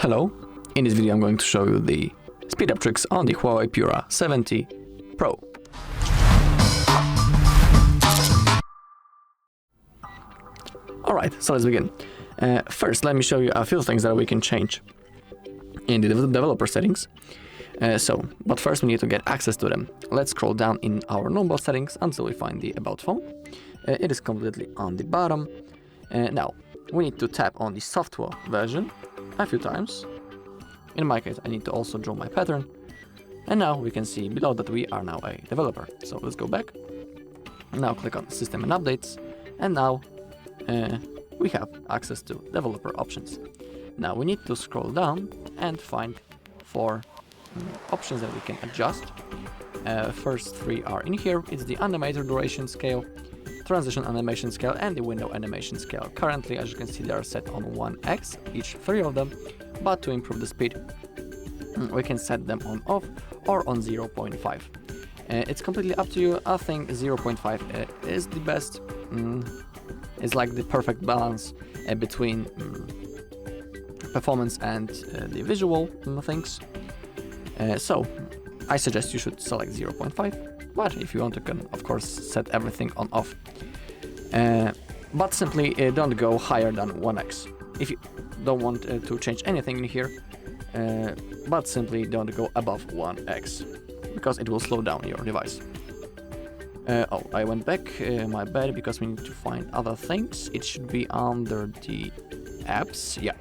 Hello, in this video I'm going to show you the speed up tricks on the HUAWEI Pura 70 Pro. Alright, so let's begin. First, let me show you a few things that we can change in the developer settings. But first we need to get access to them. Let's scroll down in our normal settings until we find the About Phone. It is completely on the bottom. Now, we need to tap on the software version a few times. In my case, I need to also draw my pattern. And now we can see below that we are now a developer. So let's go back. Now click on System and Updates. And now we have access to developer options. Now we need to scroll down and find four options that we can adjust. First three are in here. It's the animator duration scale, transition animation scale, and the window animation scale. Currently, as you can see, they are set on 1x, each three of them, but to improve the speed, we can set them on off or on 0.5. It's completely up to you. I think 0.5 is the best. It's like the perfect balance between performance and the visual things. So I suggest you should select 0.5, but if you want, you can of course set everything on off. But simply don't go higher than 1x. If you don't want to change anything in here, but simply don't go above 1x, because it will slow down your device. Oh, I went back, my bad, because we need to find other things. It should be under the apps. Yeah,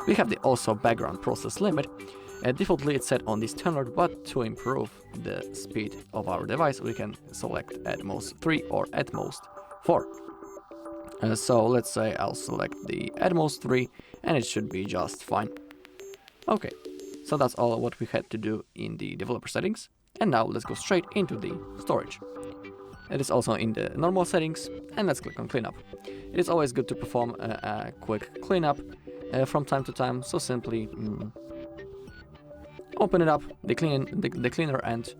we have the also background process limit. Defaultly it's set on the standard, but to improve the speed of our device, we can select at most 3 or at most 4. So let's say I'll select the at most 3, and it should be just fine. Okay, so that's all what we had to do in the developer settings. And now let's go straight into the storage. It is also in the normal settings, and let's click on cleanup. It is always good to perform a quick cleanup from time to time, so simply open it up, the cleaner, and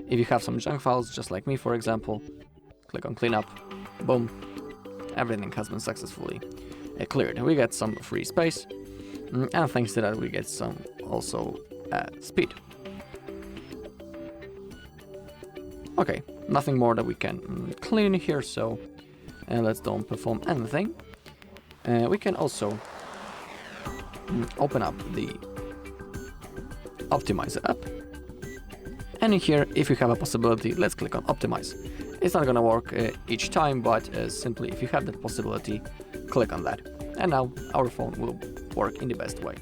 if you have some junk files, just like me for example, click on cleanup, boom, everything has been successfully cleared. We get some free space, and thanks to that we get some also speed. Okay, nothing more that we can clean here, so let's don't perform anything. We can also open up the Optimize app, and in here, if you have a possibility, let's click on Optimize. It's not gonna work each time, but simply if you have that possibility, click on that, and now our phone will work in the best way.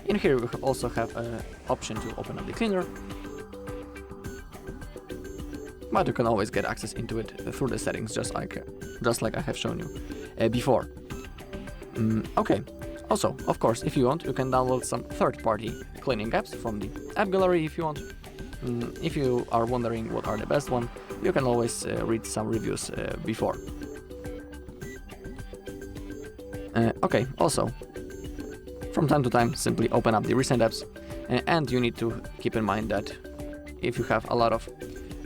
In here we also have an option to open up the cleaner, but you can always get access into it through the settings, just like I have shown you before. Okay. Also, of course, if you want, you can download some third-party cleaning apps from the app gallery if you want. If you are wondering what are the best ones, you can always read some reviews before. Okay, also, from time to time, simply open up the recent apps, and you need to keep in mind that if you have a lot of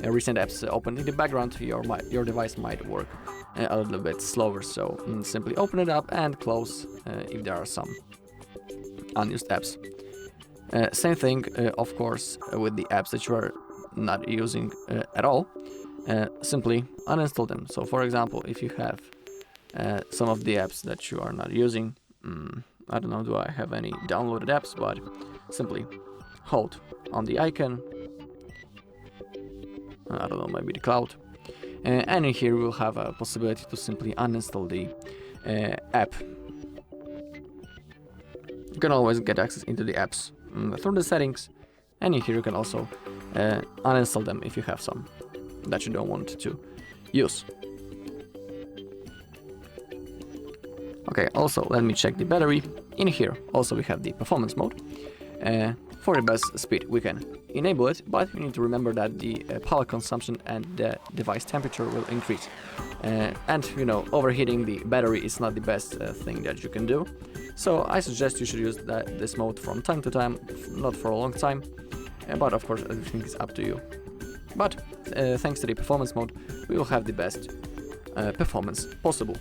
recent apps open in the background, your device might work a little bit slower, so simply open it up and close if there are some unused apps. Same thing, of course, with the apps that you are not using at all. Simply uninstall them. So for example, if you have some of the apps that you are not using, I don't know, do I have any downloaded apps, but simply hold on the icon, I don't know, maybe the cloud, and in here we'll have a possibility to simply uninstall the app. You can always get access into the apps through the settings, and in here you can also uninstall them if you have some that you don't want to use. Okay, also let me check the battery. In here also we have the performance mode. For the best speed we can enable it, but you need to remember that the power consumption and the device temperature will increase. And you know, overheating the battery is not the best thing that you can do. So I suggest you should use this mode from time to time, not for a long time, but of course everything is up to you. But thanks to the performance mode, we will have the best performance possible.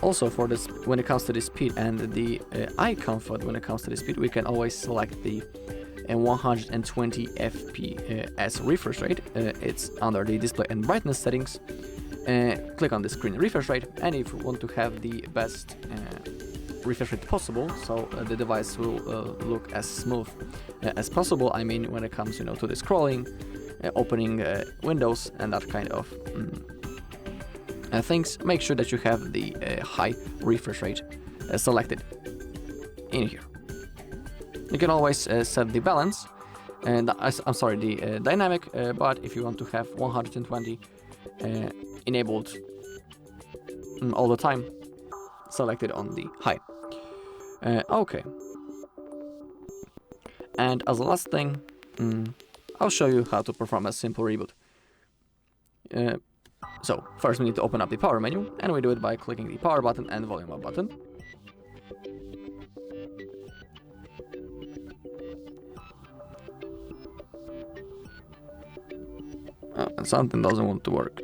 Also for this, when it comes to the speed and the eye comfort, when it comes to the speed, we can always select the 120 FPS refresh rate. It's under the display and brightness settings. Click on the screen refresh rate, and if you want to have the best refresh rate possible, so the device will look as smooth as possible. I mean, when it comes, to the scrolling, opening windows, and that kind of things, make sure that you have the high refresh rate selected in here. You can always set the balance, and the dynamic, but if you want to have 120 enabled all the time, select it on the high. Okay. And as a last thing, I'll show you how to perform a simple reboot. So first we need to open up the power menu, and we do it by clicking the power button and volume up button. And something doesn't want to work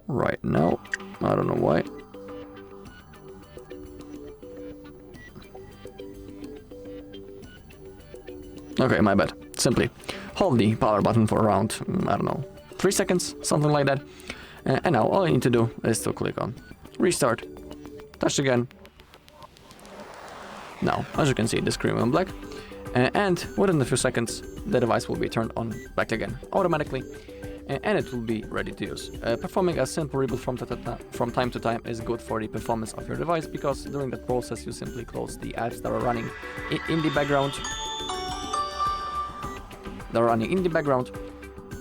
right now. I don't know why. Okay, my bad. Simply hold the power button for around, I don't know, 3 seconds, something like that. And now all you need to do is to click on restart, touch again. Now, as you can see, the screen went black. And within a few seconds, the device will be turned on back again automatically, and it will be ready to use. Performing a simple reboot from time to time is good for the performance of your device, because during that process you simply close the apps that are running in the background.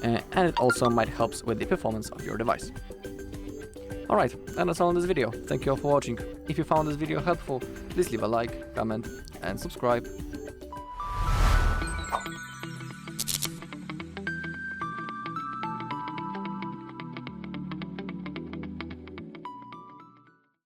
And it also might help with the performance of your device. Alright, and that's all in this video. Thank you all for watching. If you found this video helpful, please leave a like, comment, and subscribe.